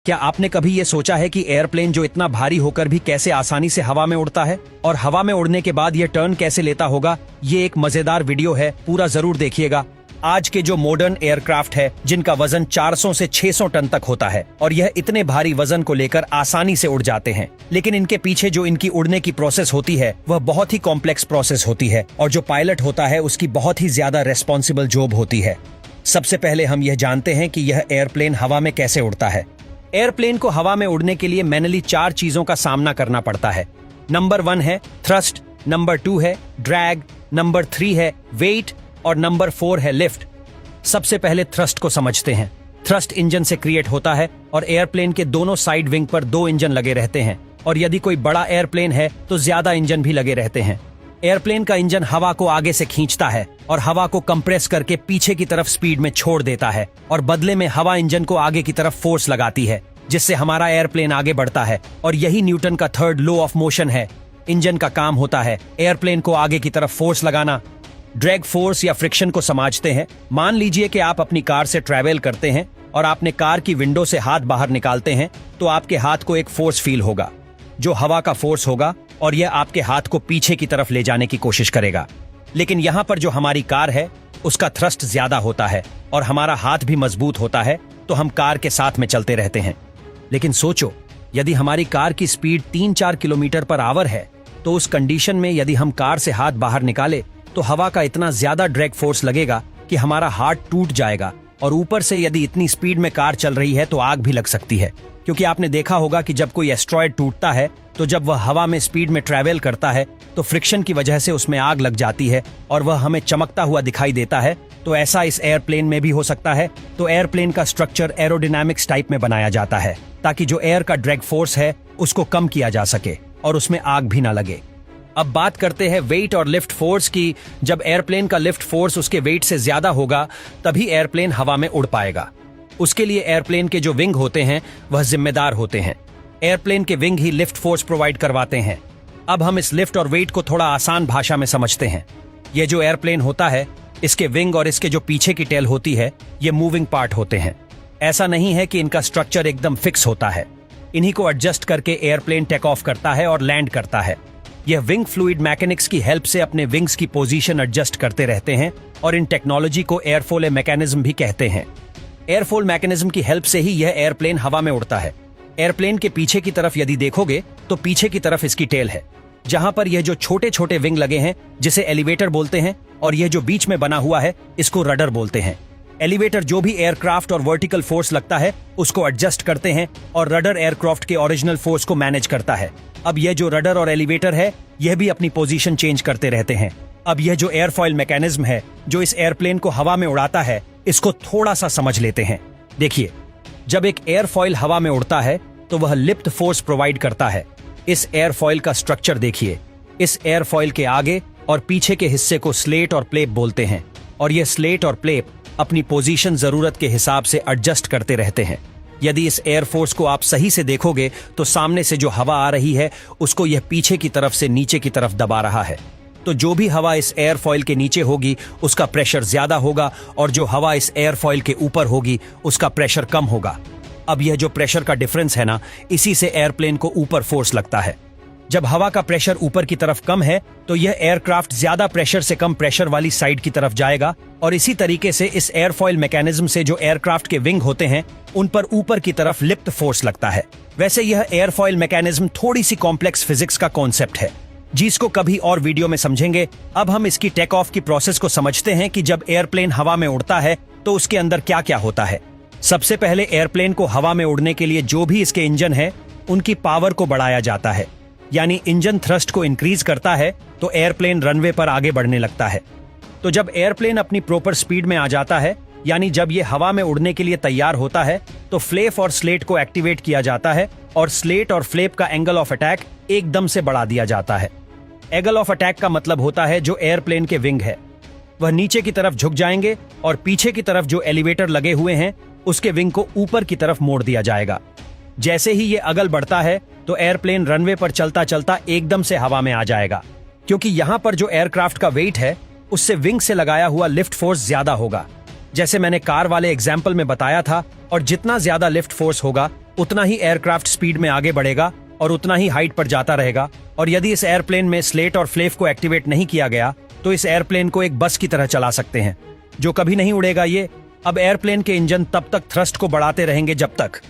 क्या आपने कभी ये सोचा है कि एयरप्लेन जो इतना भारी होकर भी कैसे आसानी से हवा में उड़ता है और हवा में उड़ने के बाद ये टर्न कैसे लेता होगा? ये एक मजेदार वीडियो है, पूरा जरूर देखिएगा। आज के जो मॉडर्न एयरक्राफ्ट है जिनका वजन 400 से 600 टन तक होता है और यह इतने भारी वजन को लेकर आसानी से उड़ जाते हैं, लेकिन इनके पीछे जो इनकी उड़ने की प्रोसेस होती है वह बहुत ही कॉम्प्लेक्स प्रोसेस होती है और जो पायलट होता है उसकी बहुत ही ज्यादा रेस्पॉन्सिबल जॉब होती है। सबसे पहले हम यह जानते हैं कि यह एयरप्लेन हवा में कैसे उड़ता है। एयरप्लेन को हवा में उड़ने के लिए मैनुअली 4 चीजों का सामना करना पड़ता है। नंबर 1 है थ्रस्ट, नंबर 2 है ड्रैग, नंबर 3 है वेट और नंबर 4 है लिफ्ट। सबसे पहले थ्रस्ट को समझते हैं। थ्रस्ट इंजन से क्रिएट होता है और एयरप्लेन के दोनों साइड विंग पर 2 इंजन लगे रहते हैं और यदि कोई बड़ा एयरप्लेन है तो ज्यादा इंजन भी लगे रहते हैं। एयरप्लेन का इंजन हवा को आगे से खींचता है और हवा को कंप्रेस करके पीछे की तरफ स्पीड में छोड़ देता है और बदले में हवा इंजन को आगे की तरफ फोर्स लगाती है, जिससे हमारा एयरप्लेन आगे बढ़ता है और यही न्यूटन का 3rd लॉ ऑफ मोशन है। इंजन का काम होता है एयरप्लेन को आगे की तरफ फोर्स लगाना। ड्रैग फोर्स या फ्रिक्शन को समझते हैं। मान लीजिए कि आप अपनी कार से ट्रैवल करते हैं और आपने कार की विंडो से हाथ बाहर निकालते हैं तो आपके हाथ को एक फोर्स फील होगा जो हवा का फोर्स होगा और यह आपके हाथ को पीछे की तरफ ले जाने की कोशिश करेगा। लेकिन यहाँ पर जो हमारी कार है उसका थ्रस्ट ज्यादा होता है और हमारा हाथ भी मजबूत होता है, तो हम कार के साथ में चलते रहते हैं। लेकिन सोचो, यदि हमारी कार की स्पीड 3-4 किलोमीटर पर आवर है तो उस कंडीशन में यदि हम कार से हाथ बाहर निकाले तो हवा का इतना ज्यादा ड्रैग फोर्स लगेगा कि हमारा हाथ टूट जाएगा और ऊपर से यदि इतनी स्पीड में कार चल रही है तो आग भी लग सकती है। क्योंकि आपने देखा होगा कि जब कोई एस्ट्रॉयड टूटता है तो जब वह हवा में स्पीड में ट्रैवल करता है तो फ्रिक्शन की वजह से उसमें आग लग जाती है और वह हमें चमकता हुआ दिखाई देता है। तो ऐसा इस एयरप्लेन में भी हो सकता है। तो एयरप्लेन का स्ट्रक्चर एरोडायनामिक्स टाइप में बनाया जाता है ताकि जो एयर का ड्रैग फोर्स है उसको कम किया जा सके और उसमें आग भी ना लगे। अब बात करते हैं वेट और लिफ्ट फोर्स की। जब एयरप्लेन का लिफ्ट फोर्स उसके वेट से ज्यादा होगा तभी एयरप्लेन हवा में उड़ पाएगा। उसके लिए एयरप्लेन के जो विंग होते हैं वह जिम्मेदार होते हैं। एयरप्लेन के विंग ही लिफ्ट फोर्स प्रोवाइड करवाते हैं। अब हम इस लिफ्ट और वेट को थोड़ा आसान भाषा में समझते हैं। ये जो एयरप्लेन होता है इसके विंग और इसके जो पीछे की टेल होती है ये मूविंग पार्ट होते हैं। ऐसा नहीं है कि इनका स्ट्रक्चर एकदम फिक्स होता है। इन्हीं को एडजस्ट करके एयरप्लेन टेक ऑफ करता है और लैंड करता है। यह विंग फ्लूइड मैकेनिक्स की हेल्प से अपने विंग्स की पोजीशन एडजस्ट करते रहते हैं और इन टेक्नोलॉजी को एयरफोल मैकेनिज्म भी कहते हैं। एयरफोल मैकेनिज्म की हेल्प से ही यह एयरप्लेन हवा में उड़ता है। एयरप्लेन के पीछे की तरफ यदि देखोगे तो पीछे की तरफ इसकी टेल है, जहां पर यह जो छोटे छोटे विंग लगे हैं जिसे एलिवेटर बोलते हैं और यह जो बीच में बना हुआ है इसको रडर बोलते हैं। एलिवेटर जो भी एयरक्राफ्ट और वर्टिकल फोर्स लगता है उसको एडजस्ट करते हैं और रडर एयरक्राफ्ट के ओरिजिनल फोर्स को मैनेज करता है। अब यह जो रडर और एलिवेटर है यह भी अपनी पोजीशन चेंज करते रहते हैं। अब यह जो एयरफॉइल मैकेनिज्म है जो इस एयरप्लेन को हवा में उड़ाता है इसको थोड़ा सा समझ लेते हैं। देखिए, जब एक एयरफॉइल हवा में उड़ता है तो वह लिफ्ट फोर्स प्रोवाइड करता है। इस एयरफॉइल का स्ट्रक्चर देखिए। इस एयरफॉइल के आगे और पीछे के हिस्से को स्लेट और प्लेप बोलते हैं और यह स्लेट और प्लेप अपनी पोजीशन जरूरत के हिसाब से एडजस्ट करते रहते हैं। यदि इस एयरफोर्स को आप सही से देखोगे तो सामने से जो हवा आ रही है उसको यह पीछे की तरफ से नीचे की तरफ दबा रहा है। तो जो भी हवा इस एयरफॉइल के नीचे होगी उसका प्रेशर ज्यादा होगा और जो हवा इस एयरफॉइल के ऊपर होगी उसका प्रेशर कम होगा। अब यह जो प्रेशर का डिफरेंस है ना, इसी से एयरप्लेन को ऊपर फोर्स लगता है। जब हवा का प्रेशर ऊपर की तरफ कम है तो यह एयरक्राफ्ट ज्यादा प्रेशर से कम प्रेशर वाली साइड की तरफ जाएगा और इसी तरीके से इस एयरफॉइल मैकेनिज्म से जो एयरक्राफ्ट के विंग होते हैं उन पर ऊपर की तरफ लिफ्ट फोर्स लगता है। वैसे यह एयरफॉइल मैकेनिज्म थोड़ी सी कॉम्प्लेक्स फिजिक्स का कॉन्सेप्ट है जिसको कभी और वीडियो में समझेंगे। अब हम इसकी टेक ऑफ की प्रोसेस को समझते हैं कि जब एयरप्लेन हवा में उड़ता है तो उसके अंदर क्या क्या होता है। सबसे पहले एयरप्लेन को हवा में उड़ने के लिए जो भी इसके इंजन है उनकी पावर को बढ़ाया जाता है, यानी इंजन थ्रस्ट को इंक्रीज करता है तो एयरप्लेन रनवे पर आगे बढ़ने लगता है। तो जब एयरप्लेन अपनी प्रॉपर स्पीड में आ जाता है, यानी जब ये हवा में उड़ने के लिए तैयार होता है, तो फ्लेप और स्लेट को एक्टिवेट किया जाता है और स्लेट और फ्लेप का एंगल ऑफ अटैक एकदम से बढ़ा दिया जाता है। एंगल ऑफ अटैक का मतलब होता है जो एयरप्लेन के विंग है वह नीचे की तरफ झुक जाएंगे और पीछे की तरफ जो एलिवेटर लगे हुए हैं उसके विंग को ऊपर की तरफ मोड़ दिया जाएगा। जैसे ही ये अगल बढ़ता है तो एयरप्लेन रनवे पर चलता चलता एकदम से हवा में आ जाएगा, क्योंकि यहाँ पर जो एयरक्राफ्ट का वेट है उससे विंग से लगाया हुआ लिफ्ट फोर्स ज्यादा होगा। जैसे मैंने कार वाले एग्जाम्पल में बताया था, और जितना ज्यादा लिफ्ट फोर्स होगा उतना ही एयरक्राफ्ट स्पीड में आगे बढ़ेगा और उतना ही हाइट पर जाता रहेगा। और यदि इस एयरप्लेन में स्लेट और फ्लेप को एक्टिवेट नहीं किया गया तो इस एयरप्लेन को एक बस की तरह चला सकते हैं जो कभी नहीं उड़ेगा। ये अब एयरप्लेन के इंजन तब तक थ्रस्ट को बढ़ाते रहेंगे जब तक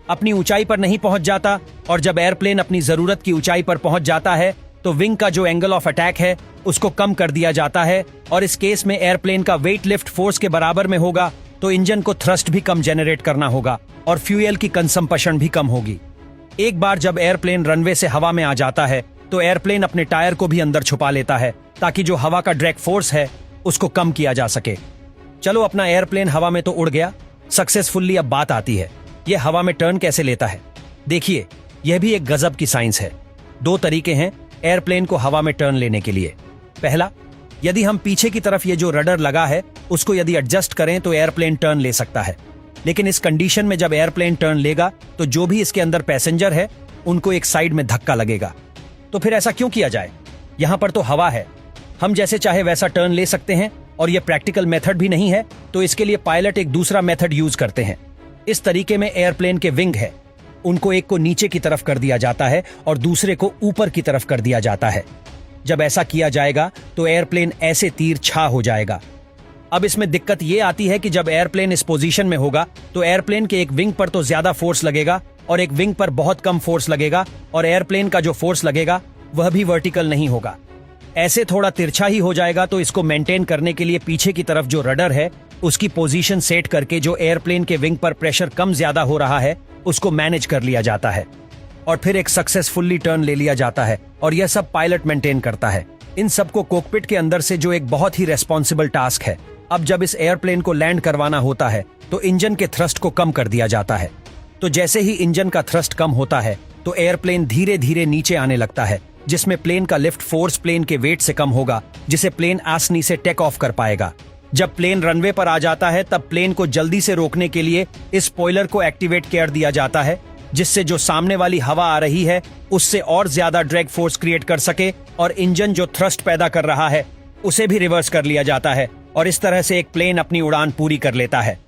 अपनी ऊंचाई पर नहीं पहुंच जाता, और जब एयरप्लेन अपनी जरूरत की ऊंचाई पर पहुंच जाता है तो विंग का जो एंगल ऑफ अटैक है उसको कम कर दिया जाता है, और इस केस में एयरप्लेन का वेट लिफ्ट फोर्स के बराबर में होगा तो इंजन को थ्रस्ट भी कम जनरेट करना होगा और फ्यूल की कंजम्पशन भी कम होगी। एक बार जब एयरप्लेन रनवे से हवा में आ जाता है तो एयरप्लेन अपने टायर को भी अंदर छुपा लेता है ताकि जो हवा का ड्रैग फोर्स है उसको कम किया जा सके। चलो, अपना एयरप्लेन हवा में तो उड़ गया सक्सेसफुल्ली। अब बात आती है ये हवा में टर्न कैसे लेता है। देखिए, यह भी एक गजब की साइंस है। दो तरीके हैं एयरप्लेन को हवा में टर्न लेने के लिए। पहला, यदि हम पीछे की तरफ ये जो रडर लगा है उसको यदि एडजस्ट करें तो एयरप्लेन टर्न ले सकता है। लेकिन इस कंडीशन में जब एयरप्लेन टर्न लेगा तो जो भी इसके अंदर पैसेंजर है उनको एक साइड में धक्का लगेगा। तो फिर ऐसा क्यों किया जाए? यहां पर तो हवा है, हम जैसे चाहे वैसा टर्न ले सकते हैं, और यह प्रैक्टिकल मेथड भी नहीं है तो इसके लिए पायलट एक दूसरा मेथड यूज करते हैं। इस तरीके में एयरप्लेन के विंग है, उनको एक को नीचे की तरफ कर दिया जाता है और दूसरे को ऊपर की तरफ कर दिया जाता है। जब ऐसा किया जाएगा तो एयरप्लेन ऐसे तीर छा हो जाएगा। अब इसमें दिक्कत यह आती है कि जब एयरप्लेन इस पोजीशन में होगा तो एयरप्लेन के एक विंग पर तो ज्यादा फोर्स लगेगा और एक विंग पर बहुत कम फोर्स लगेगा, और एयरप्लेन का जो फोर्स लगेगा वह भी वर्टिकल नहीं होगा, ऐसे थोड़ा तिरछा ही हो जाएगा। तो इसको मेंटेन करने के लिए पीछे की तरफ जो रडर है उसकी पोजीशन सेट करके जो एयरप्लेन के विंग पर प्रेशर कम ज्यादा हो रहा है उसको मैनेज कर लिया जाता है, और फिर एक सक्सेसफुली टर्न ले लिया जाता है, और यह सब पायलट मेंटेन करता है। इन सबको कॉकपिट के अंदर से, जो एक बहुत ही रेस्पॉन्सिबल टास्क है। अब जब इस एयरप्लेन को लैंड करवाना होता है तो इंजन के थ्रस्ट को कम कर दिया जाता है। तो जैसे ही इंजन का थ्रस्ट कम होता है तो एयरप्लेन धीरे धीरे नीचे आने लगता है, जिसमें प्लेन का लिफ्ट फोर्स प्लेन के वेट से कम होगा, जिसे प्लेन आसानी से टेक ऑफ कर पाएगा। जब प्लेन रनवे पर आ जाता है तब प्लेन को जल्दी से रोकने के लिए इस स्पॉइलर को एक्टिवेट कर दिया जाता है, जिससे जो सामने वाली हवा आ रही है उससे और ज्यादा ड्रैग फोर्स क्रिएट कर सके, और इंजन जो थ्रस्ट पैदा कर रहा है उसे भी रिवर्स कर लिया जाता है, और इस तरह से एक प्लेन अपनी उड़ान पूरी कर लेता है।